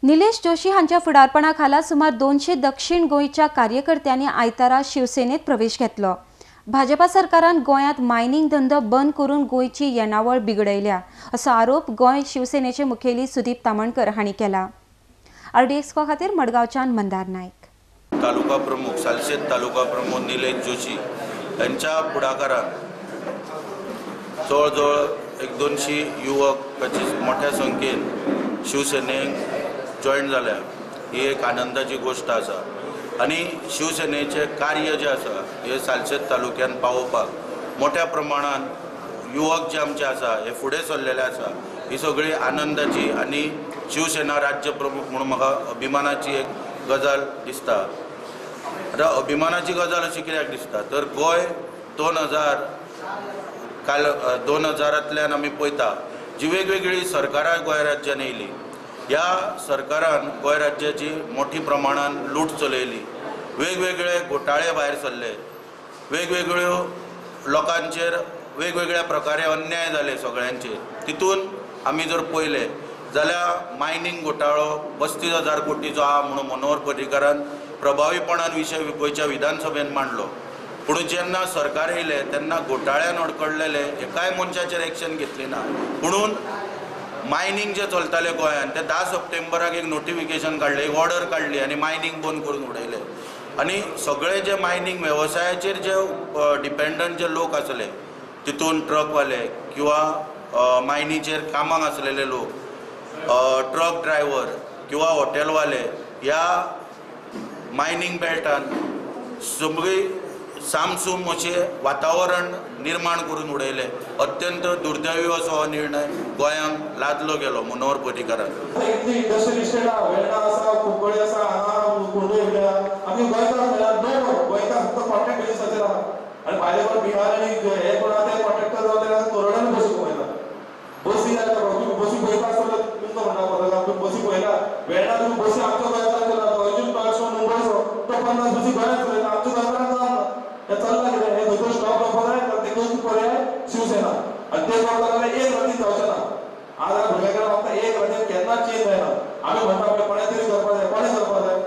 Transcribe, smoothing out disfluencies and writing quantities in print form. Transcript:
निलेश जोशी हांच्या फुडारपणाखाला सुमार 200 दक्षिण गोंयच्या कार्यकर्त्यांनी आयतारा शिवसेनेत प्रवेश घेतलो। भाजपा सरकारान गोंयांत मायनिंग धंदो बंद करून गोंयची येणावळ बिगडयल्या असो आरोप गोंय शिवसेनेचे मुखेली सुदीप तामणकर हांणी केला। RDX खातीर मडगांवच्यान मंदार नायक। तालुका प्रमुख सालसेत तालुका प्रमुख निलेश जोशी यांच्या पुढाकारान जवळ-जवळ 100-200 युवक मोठ्या संख्येन शिवसेनेक जॉईन जाल्या। ही एक आनंदाची गोष्ट आसा आणि शिवसेनेचे कार्य जे आसा हे सालसेत तालुक्यान पावोवपाक मोठ्या प्रमाणात युवक जे आमचे आसा हे फुडें सरलेले आसा। ही सगळी आनंदाची आणि शिवसेना राज्य प्रमुख म्हणून म्हाका अभिमानाची एक गजाल दिसता। आता अभिमानाची गजाल अशी कित्याक दिसता तर गोंय 2000तल्यान आमी पळयता जी वेगवेगळी सरकारां गोंय राज्यान येयली। ह्या सरकारान गोंय राज्याची मोठी प्रमाणात लूट चलयली, वेगवेगळे घोटाळे भायर सरले, वेगवेगळ्यो लोकांचेर वेगवेगळ्या प्रकारे अन्याय जाले सगळ्यांचेर। तितून आमी जर पळयले जाल्यार मायनिंग घोटाळो 35,000 कोटीचो आहा म्हणून मनोहर पर्रीकारान प्रभावीपणान विशय गोंयच्या विधानसभेन मांडलो। पूण जेन्ना सरकार येयले तेन्ना घोटाळ्यान अडकडलेले एकाय मनशाचेर एक्शन घेतली ना। म्हणून मायनिंग जे चलताले गोंयांत ते 10 सप्टेंबराक एक नोटिफिकेशन काडले, एक ऑर्डर काडली आणि मायनिंग बंद करून उडयले। आणि सगळे जे मायनिंग वेवसायाचेर जे डिपेंडंट जे लोक आसले तितून ट्रकवाले किंवा मायनीचेर कामाक आसलेले लोक, ट्रक ड्रायव्हर किंवा हॉटेलवाले ह्या मायनिंग बेल्टान सगळी सामसूम अशें वातावरण निर्माण करून उडयले। अत्यंत दुर्दैवी असो हो निर्णय गोंयांक लादलो गेलो मनोहर पर्रीकारान। इंडस्ट्रियल इस्टेट वेल्डा आसा, कुंकळी आसा, हांगा कुंडू येयल्या आमी गोंयकार म्हणल्यार नो गोंयकार फक्त कॉन्ट्रॅक्ट बेसिसाचेर आहा आनी भायले कोण बिहार आनी हे कोण आहा ते कॉन्ट्रॅक्टर जाल्यार करोडांनी बसी पळयता। बसी जाल्यार बसी पळयता आसतना तुमकां म्हणटा पडटा तुम्ही बसी पळयला वेल्डा तुम्ही बसी आमच्या गोंयांत चलता अर्जून पासून मुंबयचो तो 50 बसी गोंयांत चलयता, आमच्या गोंयकारांक जावना। हे चल्ला कितें हे खंयतरी स्टॉप जावपाक जाय तर ते खंय पर्याय शिवसेना आनी ते करता जाल्यार एक रातीन जावचें ना। आज भुरग्याकडे फक्त एक रातीन केन्नाच चेंज जायना। आमी म्हणटा कोणें तरी करपाक जाय, कोणें करपाक जाय